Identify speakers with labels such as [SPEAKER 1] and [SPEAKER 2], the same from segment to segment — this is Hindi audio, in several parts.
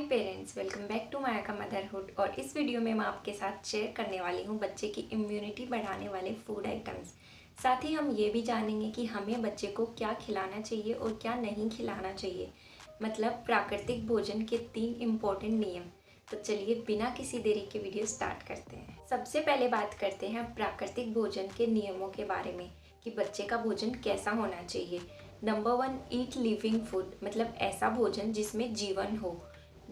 [SPEAKER 1] Parents, welcome back to Maya motherhood. और इस वीडियो में मैं आपके साथ शेयर करने वाली हूँ बच्चे की इम्यूनिटी बढ़ाने वाले फूड आइटम्स। साथ ही हम ये भी जानेंगे कि हमें बच्चे को क्या खिलाना चाहिए और क्या नहीं खिलाना चाहिए, मतलब प्राकृतिक भोजन के 3 इम्पोर्टेंट नियम। तो चलिए बिना किसी देरी के वीडियो स्टार्ट करते हैं। सबसे पहले बात करते हैं प्राकृतिक भोजन के नियमों के बारे में कि बच्चे का भोजन कैसा होना चाहिए। नंबर 1, ईट लिविंग फूड, मतलब ऐसा भोजन जिसमें जीवन हो।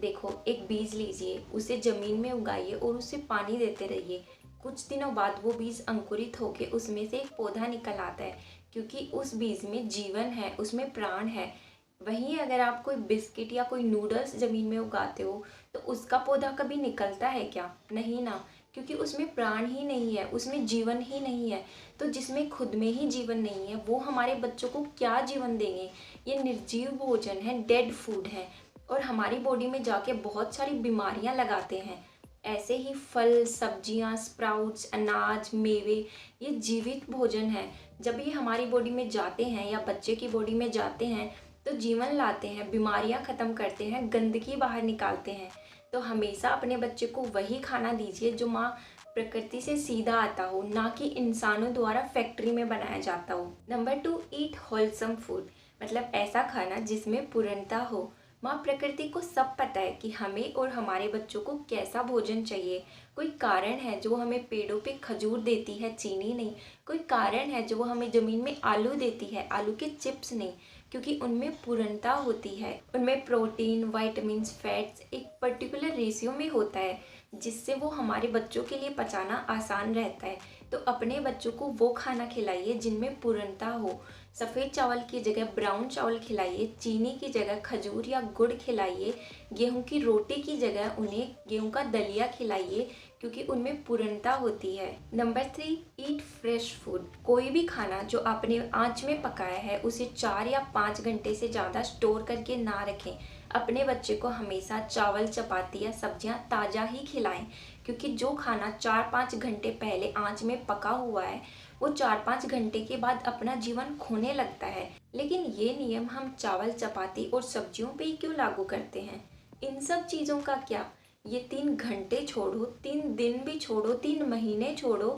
[SPEAKER 1] देखो, एक बीज लीजिए, उसे ज़मीन में उगाइए और उसे पानी देते रहिए। कुछ दिनों बाद वो बीज अंकुरित होकर उसमें से एक पौधा निकल आता है, क्योंकि उस बीज में जीवन है, उसमें प्राण है। वहीं अगर आप कोई बिस्किट या कोई नूडल्स ज़मीन में उगाते हो तो उसका पौधा कभी निकलता है क्या? नहीं ना, क्योंकि उसमें प्राण ही नहीं है, उसमें जीवन ही नहीं है। तो जिसमें खुद में ही जीवन नहीं है वो हमारे बच्चों को क्या जीवन देंगे? ये निर्जीव भोजन है, डेड फूड है, और हमारी बॉडी में जाके बहुत सारी बीमारियां लगाते हैं। ऐसे ही फल, सब्जियां, स्प्राउट्स, अनाज, मेवे, ये जीवित भोजन है। जब ये हमारी बॉडी में जाते हैं या बच्चे की बॉडी में जाते हैं तो जीवन लाते हैं, बीमारियां ख़त्म करते हैं, गंदगी बाहर निकालते हैं। तो हमेशा अपने बच्चे को वही खाना दीजिए जो माँ प्रकृति से सीधा आता हो, ना कि इंसानों द्वारा फैक्ट्री में बनाया जाता हो। नंबर 2, ईट होलसम फूड, मतलब ऐसा खाना जिसमें पूर्णता हो। माँ प्रकृति को सब पता है कि हमें और हमारे बच्चों को कैसा भोजन चाहिए। कोई कारण है जो हमें पेड़ों पे खजूर देती है, चीनी नहीं। कोई कारण है जो वो हमें ज़मीन में आलू देती है, आलू के चिप्स नहीं, क्योंकि उनमें पूर्णता होती है। उनमें प्रोटीन, वाइटामिन, फैट्स एक पर्टिकुलर रेशियो में होता है, जिससे वो हमारे बच्चों के लिए पचाना आसान रहता है। तो अपने बच्चों को वो खाना खिलाइए जिनमें पूर्णता हो। सफ़ेद चावल की जगह ब्राउन चावल खिलाइए, चीनी की जगह खजूर या गुड़ खिलाइए, गेहूं की रोटी की जगह उन्हें गेहूं का दलिया खिलाइए, क्योंकि उनमें पूर्णता होती है। नंबर 3, ईट फ्रेश फूड, कोई भी खाना जो आपने आंच में पकाया है उसे 4 या 5 घंटे से ज़्यादा स्टोर करके ना रखें। अपने बच्चे को हमेशा चावल, चपाती या सब्जियां ताज़ा ही खिलाएं, क्योंकि जो खाना 4-5 घंटे पहले आंच में पका हुआ है वो 4-5 घंटे के बाद अपना जीवन खोने लगता है। लेकिन ये नियम हम चावल, चपाती और सब्जियों पे ही क्यों लागू करते हैं? इन सब चीज़ों का क्या? ये 3 घंटे छोड़ो, 3 दिन भी छोड़ो, 3 महीने छोड़ो,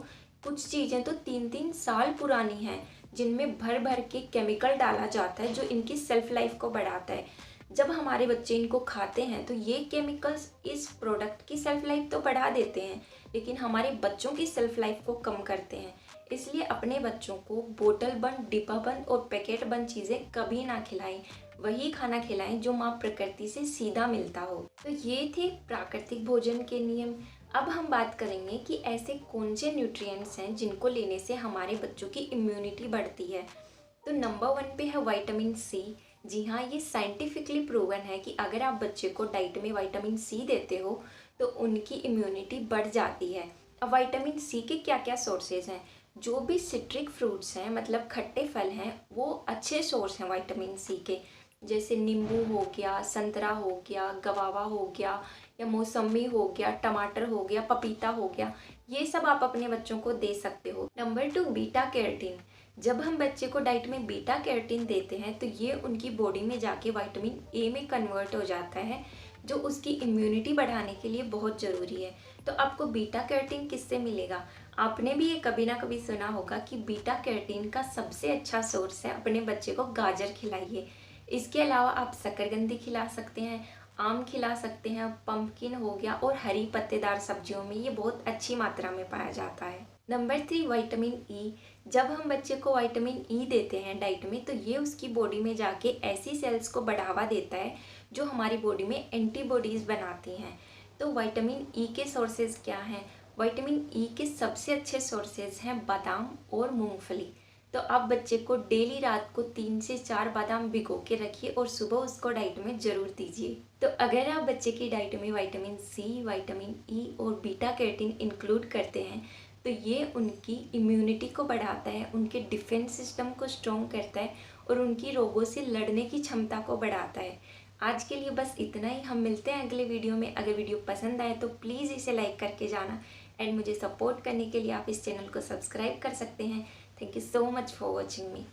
[SPEAKER 1] कुछ चीज़ें तो 3-3 साल पुरानी हैं, जिनमें भर भर के केमिकल डाला जाता है जो इनकी सेल्फ लाइफ को बढ़ाता है। जब हमारे बच्चे इनको खाते हैं तो ये केमिकल्स इस प्रोडक्ट की सेल्फ लाइफ तो बढ़ा देते हैं, लेकिन हमारे बच्चों की सेल्फ लाइफ को कम करते हैं। इसलिए अपने बच्चों को बोतल बंद, डिब्बा बंद और पैकेट बंद चीज़ें कभी ना खिलाएं। वही खाना खिलाएं जो माँ प्रकृति से सीधा मिलता हो। तो ये थे प्राकृतिक भोजन के नियम। अब हम बात करेंगे कि ऐसे कौन से न्यूट्रिएंट्स हैं जिनको लेने से हमारे बच्चों की इम्यूनिटी बढ़ती है। तो नंबर 1 पे है विटामिन सी। जी हाँ, ये साइंटिफिकली प्रूवन है कि अगर आप बच्चे को डाइट में विटामिन सी देते हो तो उनकी इम्यूनिटी बढ़ जाती है। अब विटामिन सी के क्या क्या सोर्सेज हैं? जो भी सिट्रिक फ्रूट्स हैं, मतलब खट्टे फल हैं, वो अच्छे सोर्स हैं विटामिन सी के। जैसे नींबू हो गया, संतरा हो गया, गवावा हो गया, या मौसमी हो गया, टमाटर हो गया, पपीता हो गया, ये सब आप अपने बच्चों को दे सकते हो। Number 2, beta carotene. जब हम बच्चे को डाइट में बीटा कैरोटीन देते हैं तो ये उनकी बॉडी में जाके विटामिन ए में कन्वर्ट हो जाता है, जो उसकी इम्यूनिटी बढ़ाने के लिए बहुत ज़रूरी है। तो आपको बीटा कैरोटीन किससे मिलेगा? आपने भी ये कभी ना कभी सुना होगा कि बीटा कैरोटीन का सबसे अच्छा सोर्स है, अपने बच्चे को गाजर खिलाइए। इसके अलावा आप शकरकंदी खिला सकते हैं, आम खिला सकते हैं, पंपकिन हो गया, और हरी पत्तेदार सब्जियों में ये बहुत अच्छी मात्रा में पाया जाता है। Number 3, vitamin E. जब हम बच्चे को विटामिन ई देते हैं डाइट में तो ये उसकी बॉडी में जाके ऐसी सेल्स को बढ़ावा देता है जो हमारी बॉडी में एंटीबॉडीज़ बनाती हैं। तो विटामिन ई के सोर्सेज क्या हैं? विटामिन ई के सबसे अच्छे सोर्सेज हैं बादाम और मूंगफली। तो आप बच्चे को डेली रात को 3 से 4 बादाम भिगो के रखिए और सुबह उसको डाइट में ज़रूर दीजिए। तो अगर आप बच्चे की डाइट में विटामिन सी, विटामिन ई और बीटा कैरोटीन इंक्लूड करते हैं तो ये उनकी इम्यूनिटी को बढ़ाता है, उनके डिफेंस सिस्टम को स्ट्रॉन्ग करता है और उनकी रोगों से लड़ने की क्षमता को बढ़ाता है। आज के लिए बस इतना ही। हम मिलते हैं अगले वीडियो में। अगर वीडियो पसंद आए तो प्लीज़ इसे लाइक करके जाना, एंड मुझे सपोर्ट करने के लिए आप इस चैनल को सब्सक्राइब कर सकते हैं। Thank you so much for watching me.